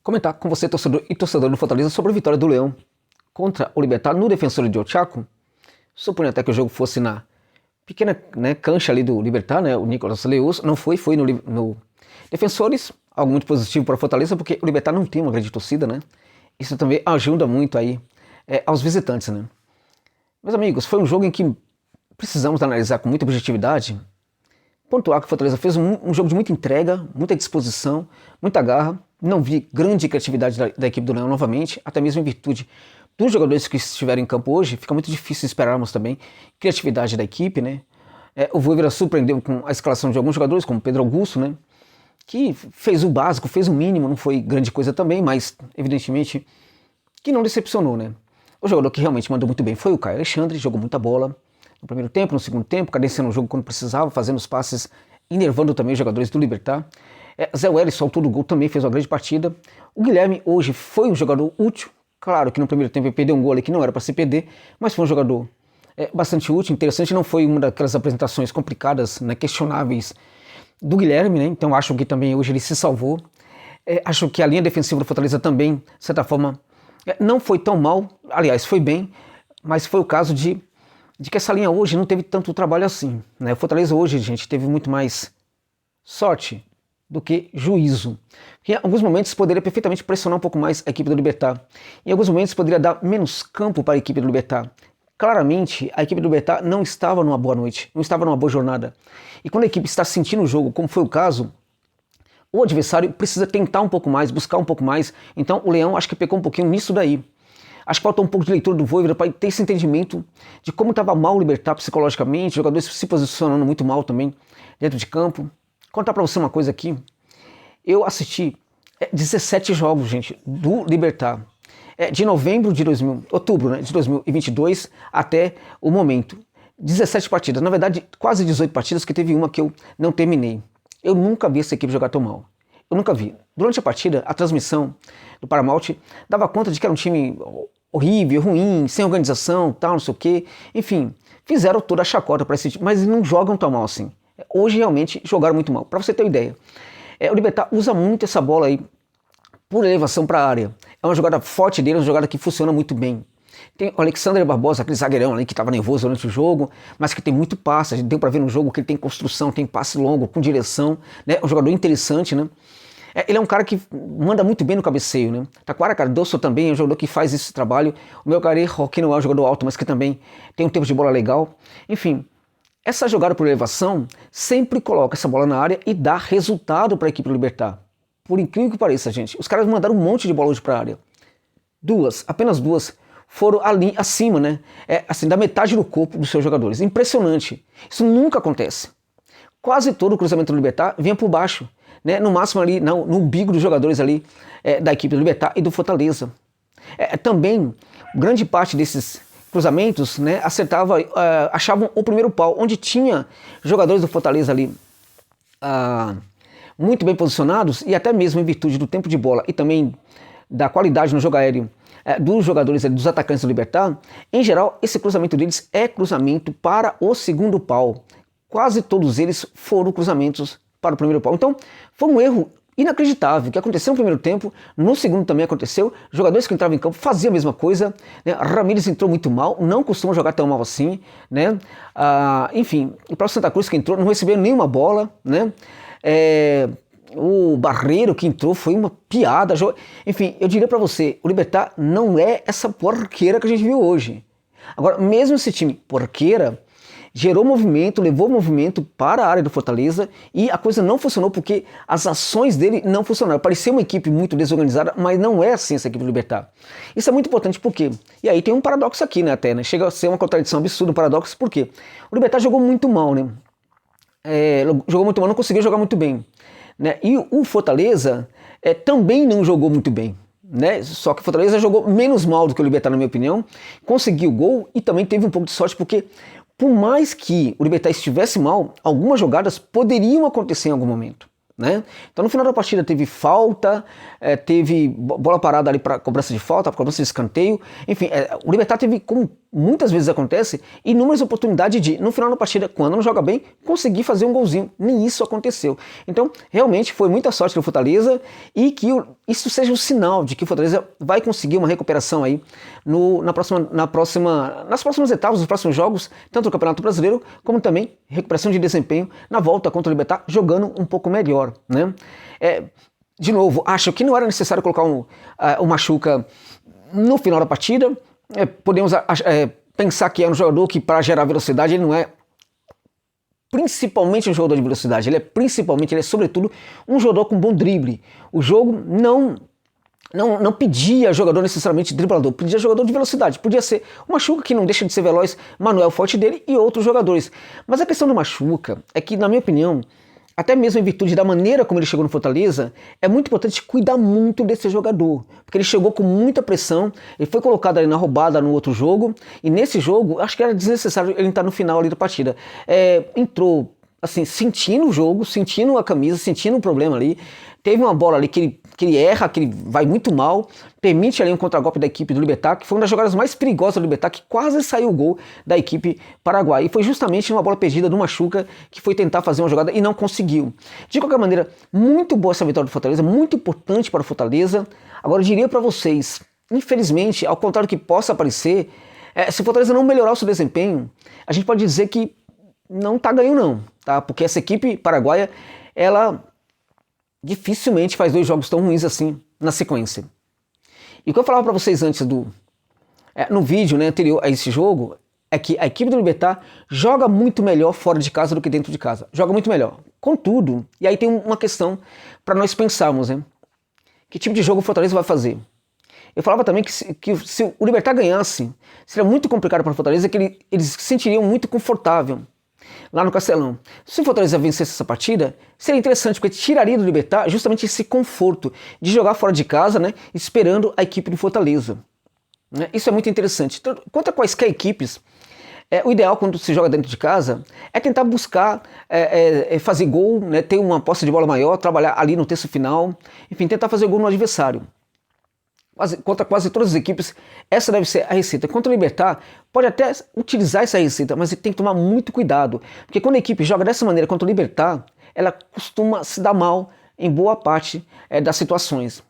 Comentar com você, torcedor e torcedor do Fortaleza, sobre a vitória do Leão contra o Libertad no Defensor de Chaco. Suponho até que o jogo fosse na pequena cancha ali do Libertad, o Nicolás Leus, não foi no Defensores, algo muito positivo para o Fortaleza, porque o Libertad não tem uma grande torcida, Isso também ajuda muito aí aos visitantes, Meus amigos, foi um jogo em que precisamos analisar com muita objetividade, pontuar que o Fortaleza fez um jogo de muita entrega, muita disposição, muita garra. Não vi grande criatividade da equipe do Leão novamente, até mesmo em virtude dos jogadores que estiveram em campo hoje. Fica muito difícil esperarmos também criatividade da equipe, O Voivoda surpreendeu com a escalação de alguns jogadores, como Pedro Augusto, que fez o básico, fez o mínimo, não foi grande coisa também, mas evidentemente que não decepcionou, O jogador que realmente mandou muito bem foi o Caio Alexandre, jogou muita bola no primeiro tempo, no segundo tempo, cadenciando o jogo quando precisava, fazendo os passes, enervando também os jogadores do Libertad. Zé Wellison, autor do gol, também fez uma grande partida. O Guilherme hoje foi um jogador útil. Claro que no primeiro tempo ele perdeu um gol ali que não era para se perder, mas foi um jogador bastante útil, interessante. Não foi uma daquelas apresentações complicadas, questionáveis do Guilherme, Então acho que também hoje ele se salvou. Acho que a linha defensiva do Fortaleza também, de certa forma, não foi tão mal. Aliás, foi bem, mas foi o caso de que essa linha hoje não teve tanto trabalho assim, O Fortaleza hoje, gente, teve muito mais sorte do que juízo. Em alguns momentos poderia perfeitamente pressionar um pouco mais a equipe do Libertad. Em alguns momentos poderia dar menos campo para a equipe do Libertad. Claramente, a equipe do Libertad não estava numa boa noite, não estava numa boa jornada. E quando a equipe está sentindo o jogo, como foi o caso, o adversário precisa tentar um pouco mais, buscar um pouco mais. Então o Leão acho que pecou um pouquinho nisso daí. Acho que faltou um pouco de leitura do Voivoda para ter esse entendimento de como estava mal o Libertad psicologicamente, jogadores se posicionando muito mal também dentro de campo. Contar para você uma coisa aqui, eu assisti 17 jogos, gente, do Libertad, de outubro de 2022 até o momento. 17 partidas, na verdade quase 18 partidas, que teve uma que eu não terminei. Eu nunca vi essa equipe jogar tão mal. Eu nunca vi. Durante a partida, a transmissão do Paramount dava conta de que era um time horrível, ruim, sem organização, tal, não sei o quê. Enfim, fizeram toda a chacota para esse time, mas não jogam tão mal assim. Hoje realmente jogaram muito mal. Para você ter uma ideia, o Libertad usa muito essa bola aí por elevação para a área. É uma jogada forte dele, uma jogada que funciona muito bem. Tem o Alexandre Barbosa, aquele zagueirão ali que estava nervoso durante o jogo, mas que tem muito passe. A gente deu para ver no jogo que ele tem construção, tem passe longo, com direção, Um jogador interessante, Ele é um cara que manda muito bem no cabeceio, Taquara Cardoso também é um jogador que faz esse trabalho. O meu Garejo, que não é um jogador alto, mas que também tem um tempo de bola legal. Enfim, essa jogada por elevação sempre coloca essa bola na área e dá resultado para a equipe do Libertad. Por incrível que pareça, gente, os caras mandaram um monte de bola hoje para a área. Apenas duas, foram ali acima, assim, da metade do corpo dos seus jogadores. Impressionante. Isso nunca acontece. Quase todo o cruzamento do Libertad vinha por baixo, no máximo ali, no umbigo dos jogadores ali da equipe do Libertad e do Fortaleza. Também, grande parte desses cruzamentos, achavam o primeiro pau, onde tinha jogadores do Fortaleza ali muito bem posicionados, e até mesmo em virtude do tempo de bola e também da qualidade no jogo aéreo dos jogadores, dos atacantes do Libertad. Em geral, esse cruzamento deles é cruzamento para o segundo pau. Quase todos eles foram cruzamentos para o primeiro pau. Então, foi um erro inacreditável que aconteceu no primeiro tempo, no segundo também aconteceu. Jogadores que entravam em campo faziam a mesma coisa, Ramírez entrou muito mal, não costuma jogar tão mal assim, enfim, o próprio Santa Cruz que entrou não recebeu nenhuma bola, o Barreiro que entrou foi uma piada. Enfim, eu diria para você, o Libertad não é essa porqueira que a gente viu hoje. Agora, mesmo esse time porqueira gerou movimento, levou movimento para a área do Fortaleza, e a coisa não funcionou porque as ações dele não funcionaram. Parecia uma equipe muito desorganizada, mas não é assim essa equipe do Libertad. Isso é muito importante porque, e aí tem um paradoxo aqui, até, chega a ser uma contradição absurda, um paradoxo, porque o Libertad jogou muito mal, jogou muito mal, não conseguiu jogar muito bem, e o Fortaleza também não jogou muito bem. Só que o Fortaleza jogou menos mal do que o Libertad, na minha opinião, conseguiu o gol e também teve um pouco de sorte, porque por mais que o Libertad estivesse mal, algumas jogadas poderiam acontecer em algum momento. Então no final da partida teve falta, teve bola parada ali para cobrança de falta, cobrança de escanteio, enfim, o Libertad teve, como muitas vezes acontece, inúmeras oportunidades de, no final da partida, quando não joga bem, conseguir fazer um golzinho. Nem isso aconteceu. Então realmente foi muita sorte do Fortaleza, e que isso seja um sinal de que o Fortaleza vai conseguir uma recuperação aí nas próximas etapas, nos próximos jogos, tanto no Campeonato Brasileiro, como também recuperação de desempenho na volta contra o Libertad, jogando um pouco melhor, né? De novo, acho que não era necessário colocar o Machuca no final da partida. Podemos pensar que é um jogador que, para gerar velocidade, ele não é principalmente um jogador de velocidade, ele é sobretudo um jogador com bom drible. O jogo não pedia jogador necessariamente driblador, pedia jogador de velocidade. Podia ser o Machuca, que não deixa de ser veloz, Manuel forte dele, e outros jogadores. Mas a questão do Machuca é que, na minha opinião, até mesmo em virtude da maneira como ele chegou no Fortaleza, é muito importante cuidar muito desse jogador, porque ele chegou com muita pressão, ele foi colocado ali na roubada no outro jogo, e nesse jogo, acho que era desnecessário ele entrar no final ali da partida. Entrou, assim, sentindo o jogo, sentindo a camisa, sentindo o problema ali, teve uma bola ali que ele erra, que ele vai muito mal, permite ali um contragolpe da equipe do Libertad, que foi uma das jogadas mais perigosas do Libertad, que quase saiu o gol da equipe paraguaia. E foi justamente numa bola perdida do Machuca que foi tentar fazer uma jogada e não conseguiu. De qualquer maneira, muito boa essa vitória do Fortaleza, muito importante para o Fortaleza. Agora eu diria para vocês, infelizmente, ao contrário do que possa parecer, se o Fortaleza não melhorar o seu desempenho, a gente pode dizer que não tá ganho não, tá? Porque essa equipe paraguaia, ela dificilmente faz 2 jogos tão ruins assim na sequência. E o que eu falava para vocês antes no vídeo, né, anterior a esse jogo, é que a equipe do Libertad joga muito melhor fora de casa do que dentro de casa. Joga muito melhor. Contudo, e aí tem uma questão para nós pensarmos, né? Que tipo de jogo o Fortaleza vai fazer? Eu falava também que se o Libertad ganhasse, seria muito complicado para o Fortaleza, que eles se sentiriam muito confortável lá no Castelão. Se o Fortaleza vencesse essa partida, seria interessante, porque tiraria do Libertad justamente esse conforto de jogar fora de casa, né, esperando a equipe do Fortaleza. Né? Isso é muito interessante. Então, quanto a quaisquer equipes, o ideal quando se joga dentro de casa é tentar buscar fazer gol, né, ter uma posse de bola maior, trabalhar ali no terço final, enfim, tentar fazer gol no adversário. Contra quase todas as equipes, essa deve ser a receita. Contra o Libertad, pode até utilizar essa receita, mas tem que tomar muito cuidado, porque quando a equipe joga dessa maneira contra o Libertad, ela costuma se dar mal em boa parte das situações.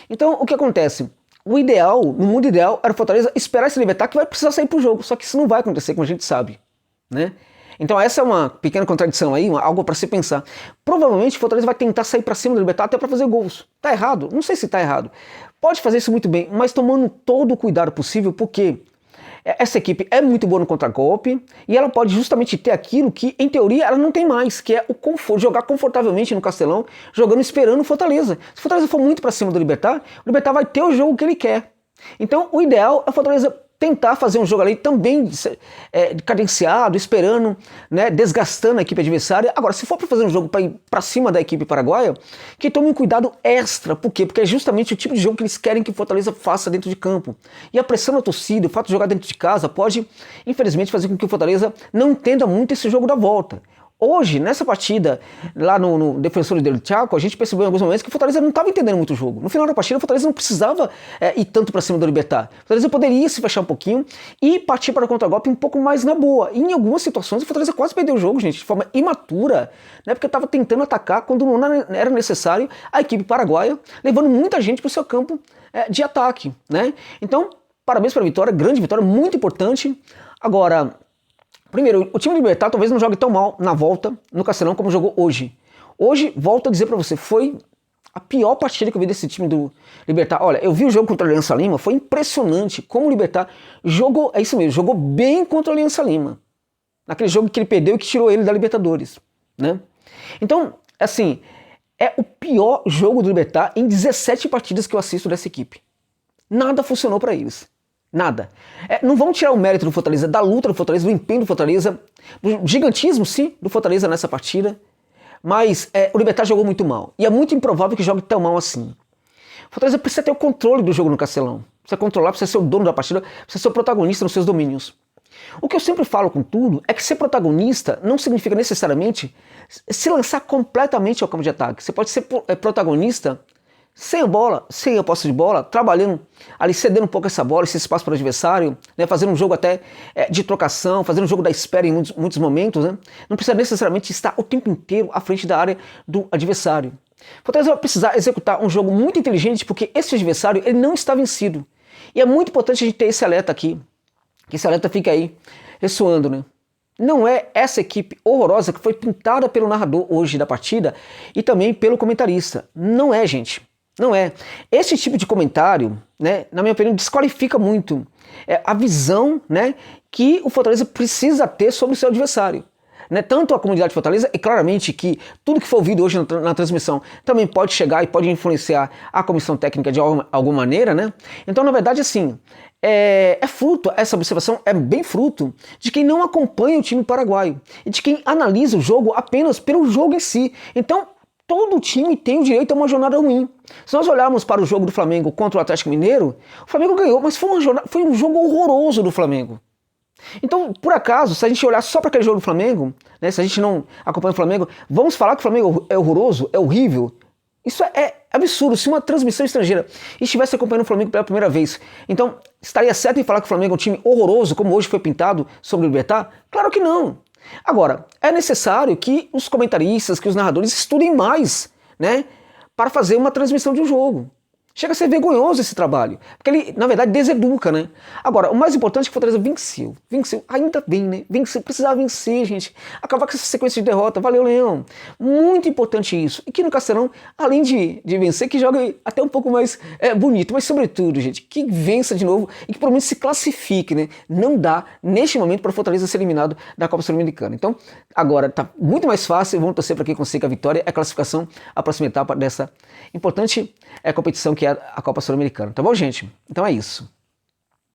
Então, o que acontece? O ideal, no mundo ideal, era o Fortaleza esperar esse Libertad, que vai precisar sair pro jogo, só que isso não vai acontecer, como a gente sabe, né? Então essa é uma pequena contradição aí, algo para se pensar. Provavelmente o Fortaleza vai tentar sair para cima do Libertad até para fazer gols. Tá errado? Não sei se tá errado. Pode fazer isso muito bem, mas tomando todo o cuidado possível, porque essa equipe é muito boa no contragolpe e ela pode justamente ter aquilo que, em teoria, ela não tem mais, que é o conforto, jogar confortavelmente no Castelão, jogando esperando o Fortaleza. Se o Fortaleza for muito para cima do Libertad, o Libertad vai ter o jogo que ele quer. Então o ideal é o Fortaleza tentar fazer um jogo ali também cadenciado, esperando, né, desgastando a equipe adversária. Agora, se for para fazer um jogo para ir para cima da equipe paraguaia, que tome um cuidado extra. Por quê? Porque é justamente o tipo de jogo que eles querem que o Fortaleza faça dentro de campo. E a pressão da torcida, o fato de jogar dentro de casa, pode, infelizmente, fazer com que o Fortaleza não entenda muito esse jogo da volta. Hoje, nessa partida, lá no Defensor del Chaco, a gente percebeu em alguns momentos que o Fortaleza não estava entendendo muito o jogo. No final da partida, o Fortaleza não precisava ir tanto para cima do Libertad. O Fortaleza poderia se fechar um pouquinho e partir para o contra-golpe um pouco mais na boa. E em algumas situações, o Fortaleza quase perdeu o jogo, gente, de forma imatura, né, porque estava tentando atacar quando não era necessário a equipe paraguaia, levando muita gente para o seu campo de ataque, né? Então, parabéns pela vitória, grande vitória, muito importante. Agora, primeiro, o time do Libertad talvez não jogue tão mal na volta no Castelão como jogou hoje. Hoje, volto a dizer pra você, foi a pior partida que eu vi desse time do Libertad. Olha, eu vi o jogo contra a Aliança Lima, foi impressionante como o Libertad jogou, é isso mesmo, jogou bem contra a Aliança Lima. Naquele jogo que ele perdeu e que tirou ele da Libertadores, né? Então, assim, é o pior jogo do Libertad em 17 partidas que eu assisto dessa equipe. Nada funcionou pra eles. Nada. Não vão tirar o mérito do Fortaleza, da luta do Fortaleza, do empenho do Fortaleza, do gigantismo, sim, do Fortaleza nessa partida, mas o Libertad jogou muito mal. E é muito improvável que jogue tão mal assim. O Fortaleza precisa ter o controle do jogo no Castelão. Precisa controlar, precisa ser o dono da partida, precisa ser o protagonista nos seus domínios. O que eu sempre falo com tudo é que ser protagonista não significa necessariamente se lançar completamente ao campo de ataque. Você pode ser protagonista sem a bola, sem a posse de bola, trabalhando ali, cedendo um pouco essa bola, esse espaço para o adversário, né, fazendo um jogo até de trocação, fazendo um jogo da espera em muitos momentos, né, não precisa necessariamente estar o tempo inteiro à frente da área do adversário. Fortaleza vai precisar executar um jogo muito inteligente, porque esse adversário ele não está vencido. E é muito importante a gente ter esse alerta aqui, que esse alerta fica aí ressoando, né? Não é essa equipe horrorosa que foi pintada pelo narrador hoje da partida e também pelo comentarista. Não é, gente. Não é. Esse tipo de comentário, né, na minha opinião, desqualifica muito a visão, né, que o Fortaleza precisa ter sobre o seu adversário. Né, tanto a comunidade de Fortaleza, e claramente que tudo que for ouvido hoje na transmissão também pode chegar e pode influenciar a comissão técnica de alguma maneira, né? Então, na verdade, assim, fruto, essa observação é bem fruto de quem não acompanha o time paraguaio e de quem analisa o jogo apenas pelo jogo em si. Então, todo time tem o direito a uma jornada ruim. Se nós olharmos para o jogo do Flamengo contra o Atlético Mineiro, o Flamengo ganhou, mas foi um jogo horroroso do Flamengo. Então, por acaso, se a gente olhar só para aquele jogo do Flamengo, né, se a gente não acompanha o Flamengo, vamos falar que o Flamengo é horroroso, é horrível? Isso é absurdo. Se uma transmissão estrangeira estivesse acompanhando o Flamengo pela primeira vez, então estaria certo em falar que o Flamengo é um time horroroso, como hoje foi pintado sobre o Libertad? Claro que não. Agora, é necessário que os comentaristas, que os narradores estudem mais, né, para fazer uma transmissão de um jogo. Chega a ser vergonhoso esse trabalho, porque ele, na verdade, deseduca, né? Agora, o mais importante é que o Fortaleza venceu, ainda bem, né? Venceu, precisava vencer, gente, acabar com essa sequência de derrota, valeu, Leão. Muito importante isso, e que no Castelão, além de vencer, que jogue até um pouco mais bonito, mas sobretudo, gente, que vença de novo e que pelo menos se classifique, né? Não dá, neste momento, para o Fortaleza ser eliminado da Copa Sul-Americana. Então, agora tá muito mais fácil, vamos torcer para quem consiga a vitória, a classificação, a próxima etapa dessa importante competição que é a Copa Sul-Americana. Tá bom, gente? Então é isso.